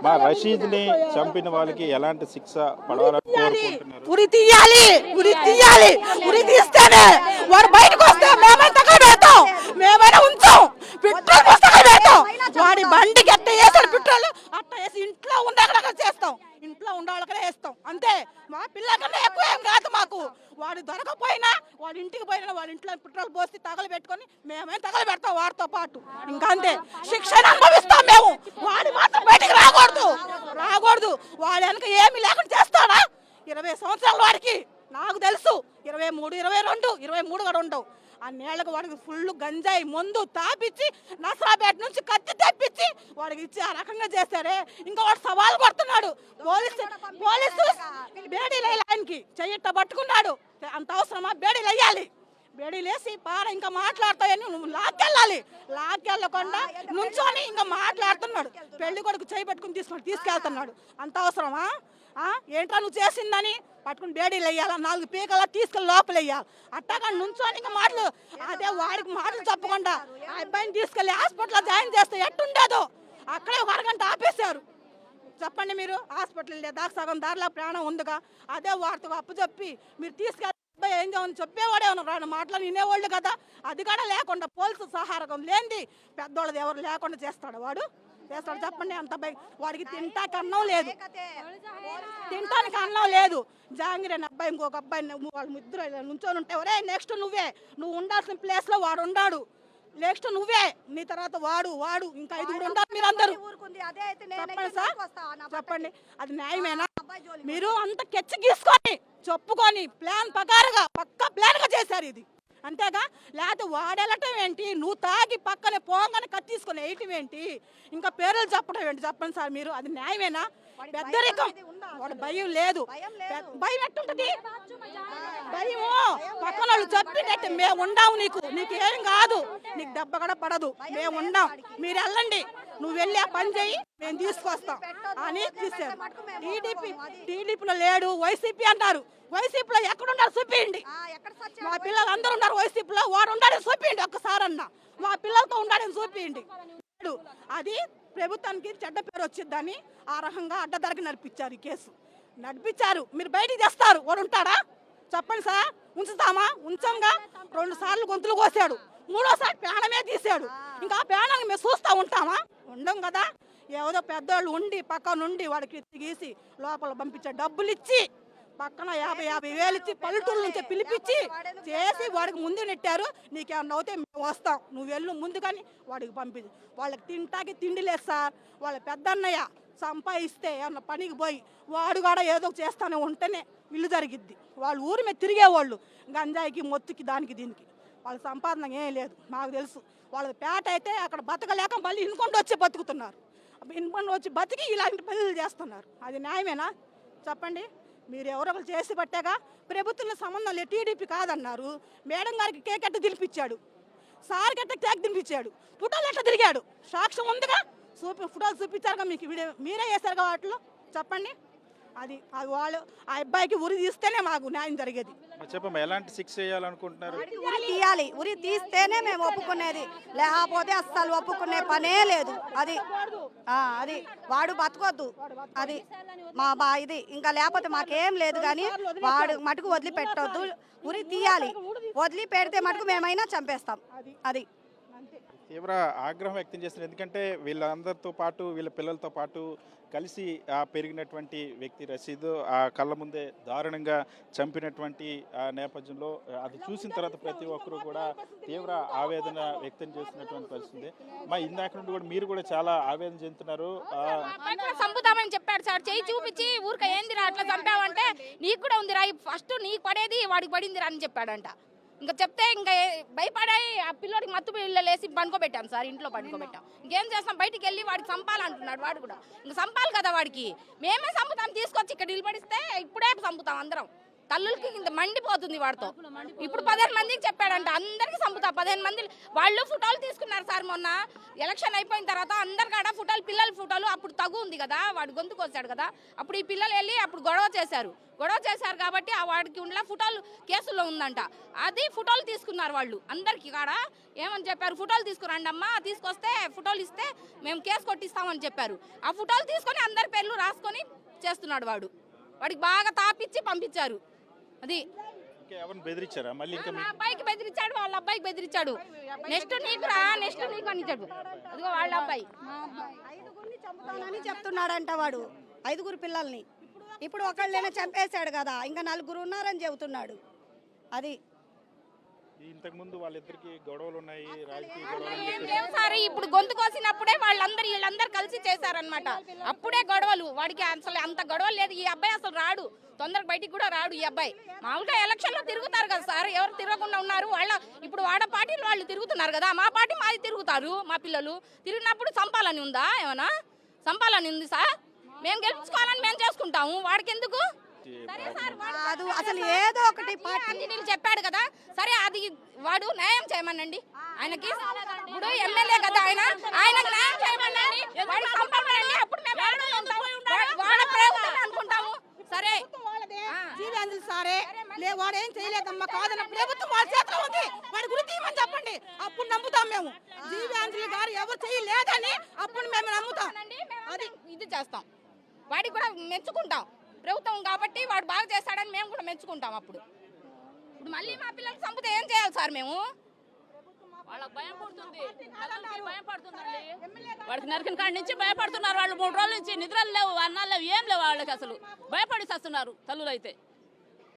మా రషీద్ని చంపిన వాళ్ళకి ఎలాంటి శిక్ష పడవాలని కోరుకుంటున్నారు? ఉరి తీయాలి, ఉరి తీయాలి. ఉరి తీస్తేనే వాడు బయటకు వస్తే మేమైనా తగల పెడతాం, మేమైనా ఉంచాం, పెట్రోల్ పుస్తకాలు పెడతాం. వాడి బండికి ఎట్ట వేసాడు పెట్రోల్ అట్ట వేసి ఇంట్లో ఉండగలగా చేస్తాం, ఇంట్లో ఉండవాళ్ళకనే వేస్తాం అంతే. మా పిల్లకన్నా ఎక్కువ ఏం కాదు మాకు. వాడు దొరకపోయినా వాడి ఇంటికి పోయినా వాళ్ళ ఇంట్లో పెట్రోల్ పోసి తగలు పెట్టుకొని మేమే తగలు పెడతాం వాడితో పాటు. ఇంకా అంతే, శిక్షణ అనుభవిస్తాం మేము. వాడి మాత్రం బయటికి రాకూడదు, రాకూడదు. వాడు వెనక ఏమి లేకుండా చేస్తాడా? 20 సంవత్సరాల వాడికి నాకు తెలుసు. 23, 22, 23 కూడా ఉండవు. ఆ నేళ్లకు వాడికి ఫుల్ గంజాయి మందు తాపిచ్చి నసరాపేట నుంచి కత్తి తెప్పించి వాడికి ఇచ్చి ఆ రకంగా చేశారే. ఇంకా వాడు సవాల్ కొడుతున్నాడు. పోలీసు బేడీలు ఆయనకి చెయ్యట్ట పట్టుకున్నాడు. అంత అవసరమా? బేడీలు వేయాలి, బేడీలు వేసి పార ఇంకా మాట్లాడతాయని నువ్వు లాక్కెళ్ళాలి. లాక్కెళ్ళకుండా నుంచొని ఇంకా మాట్లాడుతున్నాడు. పెళ్లి కొడుకు చేయి పెట్టుకుని తీసుకెళ్తున్నాడు. అంత అవసరమా? ఏంట్రా నువ్వు చేసిందని పట్టుకుని బేడీలు వేయాలా, 4 పీకలా తీసుకెళ్ళి లోపల వేయాలి. అట్టగా నుంచొని ఇంకా మాటలు, అదే వాడికి మాటలు చెప్పకుండా ఆ అబ్బాయిని తీసుకెళ్ళి హాస్పిటల్లో జాయిన్ చేస్తే ఎట్టుండేదో. అక్కడే 1 అరగంట ఆపేశారు. చెప్పండి మీరు, హాస్పిటల్ దాకా సగం దారిలో ప్రాణం ఉందిగా. అదే వాడితో అప్పచెప్పి మీరు తీసుకెళ్ళి అబ్బాయి ఏం చేయమని చెప్పేవాడే ఉన్నాడు. మాటలు వినేవాళ్ళు కదా. అది కూడా లేకుండా పోలీసు సహారకం లేనిది పెద్దోళ్ళది ఎవరు లేకుండా చేస్తాడు వాడు? చేస్తాడు చెప్పండి. అంత వాడికి తింటానికి అన్నం లేదు, తింటానికి అన్నం లేదు. జాంగిరేని అబ్బాయి ఇంకొక అబ్బాయి వాళ్ళు ముద్ర నుంచొని ఉంటే ఒరే నెక్స్ట్ నువ్వు ఉండాల్సిన ప్లేస్ లో వాడు ఉండాడు. నెక్స్ట్ నువ్వే, నీ తర్వాత వాడు ఇంకా 5 ఉండాలి. మీరు అందరూ చెప్పండి సార్, చెప్పండి. అది న్యాయమేనా? మీరు అంత కెచ్చి గీసుకొని చెప్పుకొని ప్లాన్ ప్రకారంగా పక్కా ప్లాన్ గా చేశారు ఇది, అంతేగా. లేకపోతే వాడెళ్ళటం ఏంటి? నువ్వు తాగి పక్కనే పోగానే కత్తిసుకొని వేయటం ఏంటి? ఇంకా పేర్లు చెప్పడం ఏంటి? చెప్పండి సార్ మీరు, అది న్యాయమేనా? పెద్దరికం. వాడు భయం లేదు. భయం ఎట్టుంటది? భయము పక్కన వాళ్ళు చెప్పినట్టు మేము ఉండాము, నీకు ఏం కాదు, నీకు దెబ్బ కూడా పడదు, మేము ఉండాం, మీరు వెళ్ళండి, నువ్వు వెళ్ళి ఆ పని చెయ్యి, మేము తీసుకొస్తాం అని తీసారు. టీడీపీలో లేడు, వైసీపీ అంటారు. వైసీపీలో ఎక్కడున్నారు చూపించండి. మా పిల్లలు అందరూ ఉన్నారు వైసీపీలో, వాడు ఉండాలని చూపించండి ఒక్కసారన్నా. మా పిల్లలతో ఉండాలని చూపించండి. అది ప్రభుత్వానికి చెడ్డ పేరు వచ్చిద్దని ఆ రకంగా అడ్డదరకి నడిపించారు. ఈ కేసు నడిపించారు. మీరు బయటికి తెస్తారు, వాడు ఉంటాడా? చెప్పండి సార్. ఉంచుతామా? ఉంచంగా. 2 సార్లు గొంతులు కోసాడు, 3వసారి ప్రాణమే తీసాడు. ఇంకా ఆ ప్రాణాన్ని మేము చూస్తూ ఉంటామా? ఉండం కదా. ఏదో పెద్దోళ్ళు ఉండి పక్క నుండి వాడికి గీసి లోపల పంపించారు. డబ్బులు ఇచ్చి పక్కన 50 వేలు ఇచ్చి పల్లెటూరు నుంచి పిలిపించి చేసి వాడికి ముందు నెట్టారు. నీకేమన్నా అవుతే మేము వస్తాం, నువ్వు వెళ్ళు ముందు కానీ వాడికి పంపించి. వాళ్ళకి తింటాకి తిండి లేదు సార్. వాళ్ళ పెద్దన్నయ్య సంపాదిస్తే ఏమన్నా పనికి పోయి వాడు కూడా ఏదో చేస్తానే ఉంటేనే ఇల్లు జరిగిద్ది. వాళ్ళు ఊరి మీద తిరిగేవాళ్ళు గంజాయికి మొత్తుకి దానికి దీనికి. వాళ్ళ సంపాదన ఏం లేదు నాకు తెలుసు. వాళ్ళ పేట అయితే అక్కడ బతకలేక మళ్ళీ ఇన్కొండ వచ్చి బతుకుతున్నారు. ఇన్కొండ వచ్చి బతికి ఇలాంటి పనులు చేస్తున్నారు. అది న్యాయమేనా? చెప్పండి. మీరు ఎవరొకరు చేసి పట్టాగా ప్రభుత్వంలో సంబంధం లేదు. టీడీపీ కాదన్నారు. మేడం గారికి కేక్ ఎట్ట తినిపించాడు, సార్ గట్ట కేక్ తినిపించాడు, ఫోటోలు ఎట్లా తిరిగాడు, సాక్ష్యం ఉందిగా. ఫోటోలు చూపించారుగా మీకు, వీడియో మీరే చేశారుగా వాటిలో. చెప్పండి. అది వాళ్ళు ఆ అబ్బాయికి ఉరి తీస్తేనే మాకు న్యాయం జరిగేది. చెప్పమ్మా, ఎలాంటి శిక్ష చేయాలనుకుంటున్నారు? ఉరి తీయాలి, ఉరి తీస్తేనే మేము ఒప్పుకునేది, లేకపోతే అస్సలు ఒప్పుకునే పనే లేదు. అది వాడు బతకొద్దు, అది మా ఇది. ఇంకా లేకపోతే మాకేం లేదు కానీ వాడు మటుకు వదిలిపెట్టొద్దు, ఉరి తీయాలి. వదిలిపెడితే మటుకు మేమైనా చంపేస్తాం. అది తీవ్ర ఆగ్రహం వ్యక్తం చేస్తున్నారు. ఎందుకంటే వీళ్ళందరితో పాటు వీళ్ళ పిల్లలతో పాటు కలిసి పెరిగినటువంటి వ్యక్తి రషీద్ ఆ కళ్ళ ముందే దారుణంగా చంపినటువంటి నేపథ్యంలో అది చూసిన తర్వాత ప్రతి ఒక్కరూ కూడా తీవ్ర ఆవేదన వ్యక్తం చేస్తున్నటువంటి పరిస్థితి. మా ఇందాక నుండి కూడా మీరు కూడా చాలా ఆవేదన చెందుతున్నారు. చంపుతామని చెప్పాడు సార్, చేయి చూపించి ఊరిక ఏందిరా అట్లా చంపావంటే నీకు కూడా ఉందిరా, ఫస్ట్ నీకు పడేది వాడికి పడిందిరా అని చెప్పాడంట. ఇంకా చెప్తే ఇంకా భయపడాయి ఆ పిల్లోడికి మత్తు పిల్లలేసి పనుకోబెట్టాం సార్, ఇంట్లో పనుకోబెట్టాం. ఇంకేం చేస్తాం, బయటికి వెళ్ళి వాడికి చంపాలంటున్నాడు. వాడు కూడా ఇంకా చంపాలి కదా వాడికి. మేమే చంపుతాం, తీసుకొచ్చి ఇక్కడ నిలబడిస్తే ఇప్పుడే చంపుతాం అందరం. తల్లులకి ఇంత మండిపోతుంది వాడితో. ఇప్పుడు 15 మందికి చెప్పాడంట, అందరికి చంపుతా 15 మంది. వాళ్ళు ఫోటోలు తీసుకున్నారు సార్ మొన్న ఎలక్షన్ అయిపోయిన తర్వాత అందరి కాడ ఫోటోలు, పిల్లల ఫోటోలు. అప్పుడు తగు ఉంది కదా, వాడు గొంతుకు వచ్చాడు కదా, అప్పుడు ఈ పిల్లలు వెళ్ళి అప్పుడు గొడవ చేశారు కాబట్టి ఆ వాడికి ఉన్న ఫోటోలు కేసులో ఉందంట. అది ఫోటోలు తీసుకున్నారు వాళ్ళు అందరికి కాడ. ఏమని చెప్పారు, ఫోటోలు తీసుకురండి అమ్మా, తీసుకొస్తే ఫోటోలు ఇస్తే మేము కేసు కొట్టిస్తామని చెప్పారు. ఆ ఫోటోలు తీసుకొని అందరి పేర్లు రాసుకొని చేస్తున్నాడు వాడు. వాడికి బాగా తాపిచ్చి పంపించారు. అది ఎవరిని బెదిరించారా మళ్ళీ? ఇంకా మా అబ్బాయికి బెదిరించాడు, వాళ్ళ అబ్బాయికి బెదిరించాడు. నెక్స్ట్ నీకు రా, నెక్స్ట్ నీకు అని చెప్పాడు. అదిగో వాళ్ళ అబ్బాయి 5గురిని చంపుతానని చెప్తున్నాడంట వాడు, 5గురు పిల్లల్ని. ఇప్పుడు ఒకళ్ళైనా చంపేశాడు కదా, ఇంకా 4గురు ఉన్నారని చెబుతున్నాడు. అది ఇంతకు ముందు వాళ్ళిద్దరికి గొడవలు ఉన్నాయి, రాజకీయ అట్లా గొడవలు ఏం లేవు సార్. ఇప్పుడు గొంతు కోసినప్పుడే వీళ్ళందరూ కలిసి చేశారనమాట. అప్పుడే గొడవలు. వాడికి అసలు అంత గొడవలు లేదు. ఈ అబ్బాయి అసలు రాడు, తొందరగా బయటికి కూడా రాడు ఈ అబ్బాయి. మామూలుగా ఎలక్షన్ లో తిరుగుతారు కదా సార్, ఎవరు తిరగకుండా ఉన్నారు? ఇప్పుడు వాడ పార్టీలు వాళ్ళు తిరుగుతున్నారు కదా, మా పార్టీ మాది తిరుగుతారు. మా పిల్లలు తిరిగినప్పుడు చంపాలని ఉందా? ఏమన్నా చంపాలని ఉంది సార్? మేము గెలుచుకోవాలని మేము చేసుకుంటాము, వాడికి ఎందుకు? సరే సార్, అది అసలు ఏదో ఒకటి ఆంజనేయులు చెప్పాడు కదా, సరే అది వాడు న్యాయం చేయమనండి ఆయనకి. ఇప్పుడు ఎమ్మెల్యే కదా ఆయనకు న్యాయం చేయమనండి, వాడిని చంపమనండి. అప్పుడు మేము వాడ ప్రయోగం అనుకుంటాము. సరే జీవాంజలి సారే వాడు ఏం చేయలేదమ్మా, కాదన్న ప్రభుత్వం వాళ్ళ చేతిలో ఉంది, వాడి గురి తీయమని చెప్పండి, అప్పుడు నమ్ముతాం మేము. జీవాంజలి గారు ఎవరు చేయలేదని అప్పుడు మేము నమ్ముతాం. అది ఇది చేస్తాం, వాడికి కూడా మెచ్చుకుంటాం. ప్రభుత్వం కాబట్టి వాడు బాగా చేస్తాడని మేము కూడా మెచ్చుకుంటాం. అప్పుడు ఇప్పుడు మళ్ళీ మా పిల్లలు చంపితే ఏం చేయాలి సార్ మేము? వాళ్ళకి భయం పడుతుంది, భయం పడుతుందండి. వాడికి నరికిన కాడి నుంచి భయపడుతున్నారు వాళ్ళు. 3 రోజుల నుంచి నిద్రలు లేవు, అన్నాలు లేవు, ఏం లేవు వాళ్ళకి. అసలు భయపడి వస్తున్నారు తల్లులు అయితే.